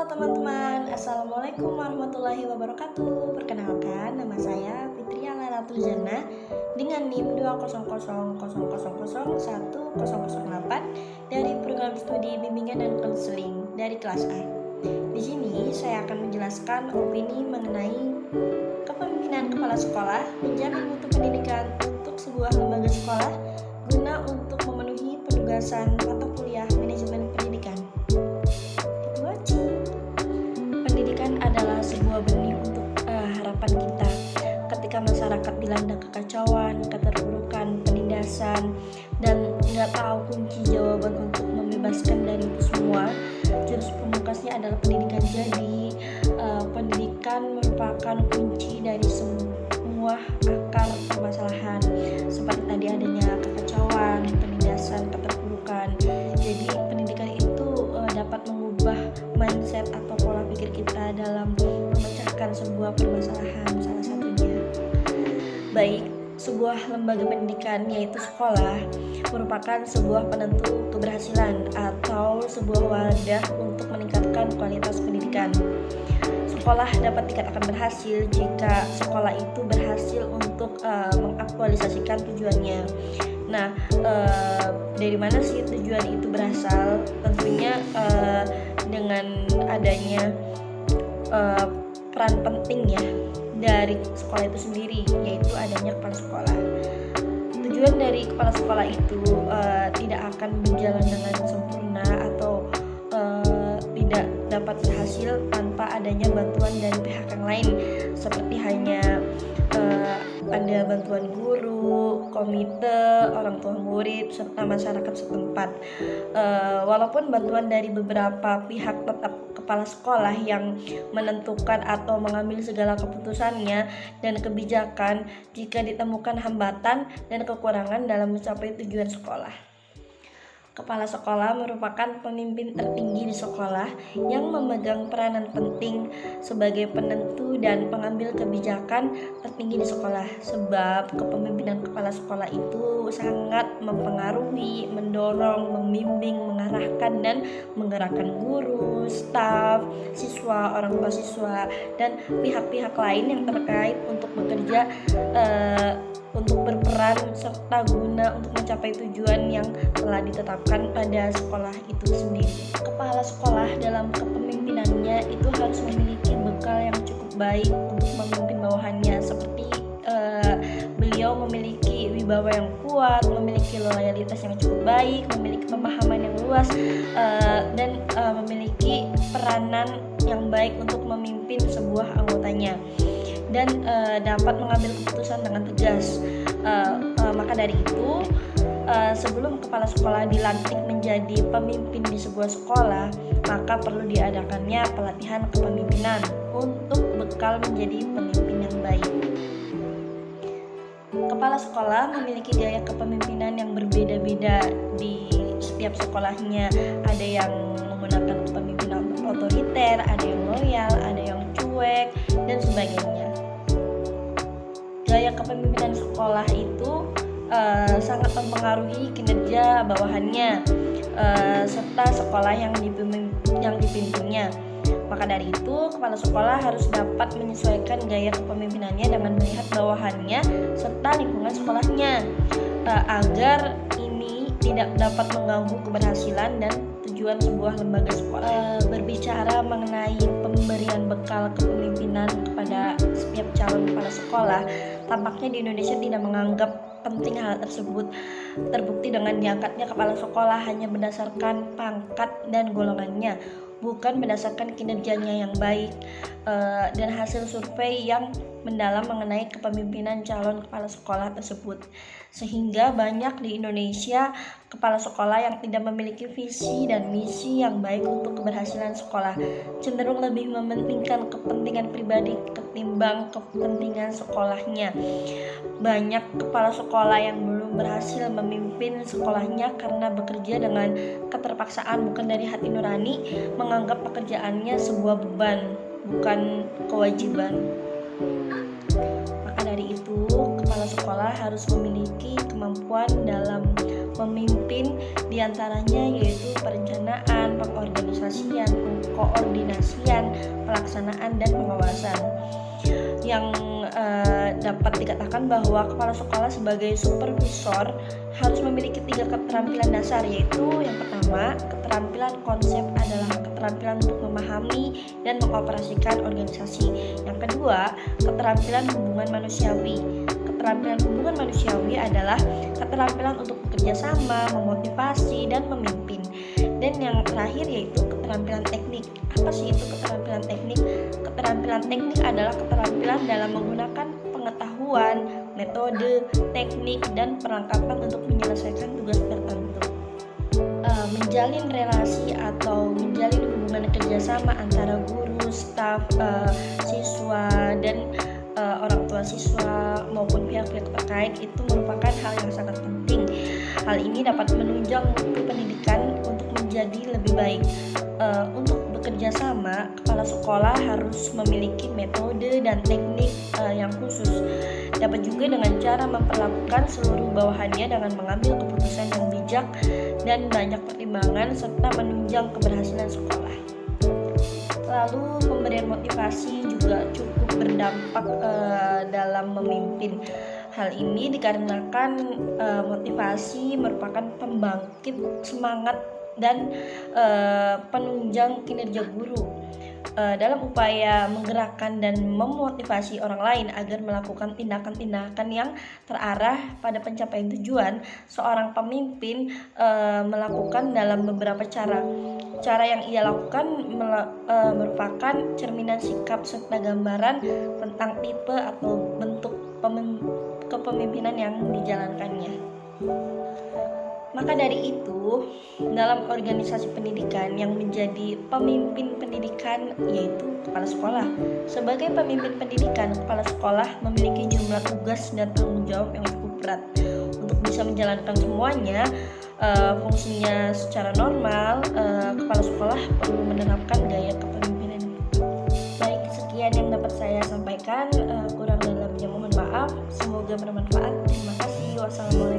teman-teman, Assalamualaikum warahmatullahi wabarakatuh. Perkenalkan, nama saya Fitri Alaratul Jannah dengan NIM 200001008 dari program studi bimbingan dan konseling dari kelas A. Di sini saya akan menjelaskan opini mengenai kepemimpinan kepala sekolah menjamin mutu pendidikan untuk sebuah lembaga sekolah guna untuk memenuhi penugasan mata kuliah manajemen pendidikan. Pendidikan adalah sebuah benih untuk harapan kita. Ketika masyarakat dilanda kekacauan, keterpurukan, penindasan, dan nggak tahu kunci jawaban untuk membebaskan dari itu semua, jurus pamungkasnya adalah pendidikan. Jadi pendidikan merupakan kunci dari semua akar permasalahan, seperti tadi adanya kekacauan, penindasan, keterpurukan. Jadi pendidikan itu dapat mengubah mindset atau pola pikir kita dalam memecahkan sebuah permasalahan, salah satunya. Baik, sebuah lembaga pendidikan yaitu sekolah merupakan sebuah penentu keberhasilan atau sebuah wadah untuk meningkatkan kualitas pendidikan. Sekolah dapat dikatakan berhasil jika sekolah itu berhasil untuk mengaktualisasikan tujuannya. Nah, dari mana sih tujuan itu berasal? Tentunya dengan adanya peran penting ya dari sekolah itu sendiri, yaitu adanya kepala sekolah. Tujuan dari kepala sekolah itu tidak akan berjalan dengan sempurna atau tidak dapat berhasil tanpa adanya bantuan dari pihak yang lain, seperti hanya ada bantuan guru, komite, orang tua murid, serta masyarakat setempat. Walaupun bantuan dari beberapa pihak, tetap kepala sekolah yang menentukan atau mengambil segala keputusannya dan kebijakan jika ditemukan hambatan dan kekurangan dalam mencapai tujuan sekolah. Kepala sekolah merupakan pemimpin tertinggi di sekolah yang memegang peranan penting sebagai penentu dan pengambil kebijakan tertinggi di sekolah. Sebab kepemimpinan kepala sekolah itu sangat mempengaruhi, mendorong, membimbing, mengarahkan dan menggerakkan guru, staf, siswa, orang tua siswa, dan pihak-pihak lain yang terkait untuk bekerja untuk berperan serta guna untuk mencapai tujuan yang telah ditetapkan pada sekolah itu sendiri. Kepala sekolah dalam kepemimpinannya itu harus memiliki bekal yang cukup baik untuk memimpin bawahannya, seperti beliau memiliki wibawa yang kuat, memiliki loyalitas yang cukup baik, memiliki pemahaman yang luas, dan memiliki peranan yang baik untuk memimpin sebuah anggotanya, dan dapat mengambil keputusan dengan tegas. Maka dari itu, sebelum kepala sekolah dilantik menjadi pemimpin di sebuah sekolah, maka perlu diadakannya pelatihan kepemimpinan untuk bekal menjadi pemimpin yang baik. Kepala sekolah memiliki gaya kepemimpinan yang berbeda-beda di setiap sekolahnya. Ada yang menggunakan kepemimpinan otoriter, ada yang loyal, ada yang cuek, dan sebagainya. Gaya kepemimpinan sekolah itu sangat mempengaruhi kinerja bawahannya serta sekolah yang dipimpinnya. Maka dari itu, kepala sekolah harus dapat menyesuaikan gaya kepemimpinannya dengan melihat bawahannya serta lingkungan sekolahnya, agar ini tidak dapat mengganggu keberhasilan dan tujuan sebuah lembaga sekolah. Berbicara mengenai pemberian bekal kepemimpinan kepada setiap calon kepala sekolah, tampaknya di Indonesia tidak menganggap penting hal tersebut. Terbukti dengan diangkatnya kepala sekolah hanya berdasarkan pangkat dan golongannya, bukan berdasarkan kinerjanya yang baik, dan hasil survei yang mendalam mengenai kepemimpinan calon kepala sekolah tersebut. Sehingga banyak di Indonesia kepala sekolah yang tidak memiliki visi dan misi yang baik untuk keberhasilan sekolah, cenderung lebih mementingkan kepentingan pribadi ketimbang kepentingan sekolahnya. Banyak kepala sekolah yang belum berhasil memimpin sekolahnya karena bekerja dengan keterpaksaan, bukan dari hati nurani, menganggap pekerjaannya sebuah beban, bukan kewajiban. Maka dari itu, kepala sekolah harus memiliki kemampuan dalam memimpin, diantaranya yaitu perencanaan, pengorganisasian, pengoordinasian, pelaksanaan, dan pengawasan. Yang dapat dikatakan bahwa kepala sekolah sebagai supervisor harus memiliki 3 keterampilan dasar, yaitu yang pertama, keterampilan konsep adalah keterampilan untuk memahami dan mengoperasikan organisasi. Yang kedua, keterampilan hubungan manusiawi. Keterampilan hubungan manusiawi adalah keterampilan untuk bekerja sama, memotivasi, dan memimpin. Dan yang terakhir yaitu keterampilan teknik. Apa sih itu keterampilan teknik? Keterampilan teknik adalah keterampilan dalam menggunakan pengetahuan, metode, teknik, dan perlengkapan untuk menyelesaikan tugas tertentu. Menjalin relasi atau menjalin hubungan kerjasama antara guru, staf, siswa, dan orang tua siswa maupun pihak-pihak terkait itu merupakan hal yang sangat penting. Hal ini dapat menunjang mutu pendidikan untuk menjadi lebih baik. Untuk bekerja sama, kepala sekolah harus memiliki metode dan teknik yang khusus. Dapat juga dengan cara memperlakukan seluruh bawahannya dengan mengambil keputusan yang bijak dan banyak pertimbangan serta menunjang keberhasilan sekolah. Lalu pemberian motivasi juga cukup berdampak dalam memimpin. Hal ini dikarenakan motivasi merupakan pembangkit semangat dan penunjang kinerja guru dalam upaya menggerakkan dan memotivasi orang lain agar melakukan tindakan-tindakan yang terarah pada pencapaian tujuan. Seorang pemimpin melakukan dalam beberapa cara. Cara yang ia lakukan merupakan cerminan sikap serta gambaran tentang tipe atau bentuk kepemimpinan yang dijalankannya. Maka dari itu, dalam organisasi pendidikan yang menjadi pemimpin pendidikan yaitu kepala sekolah. Sebagai pemimpin pendidikan, kepala sekolah memiliki jumlah tugas dan tanggung jawab yang cukup berat. Untuk bisa menjalankan semuanya, fungsinya secara normal, kepala sekolah perlu menerapkan gaya kepemimpinan. Baik, sekian yang dapat saya sampaikan. Kurang dan lebihnya mohon maaf. Semoga bermanfaat. Terima kasih. Wassalamualaikum.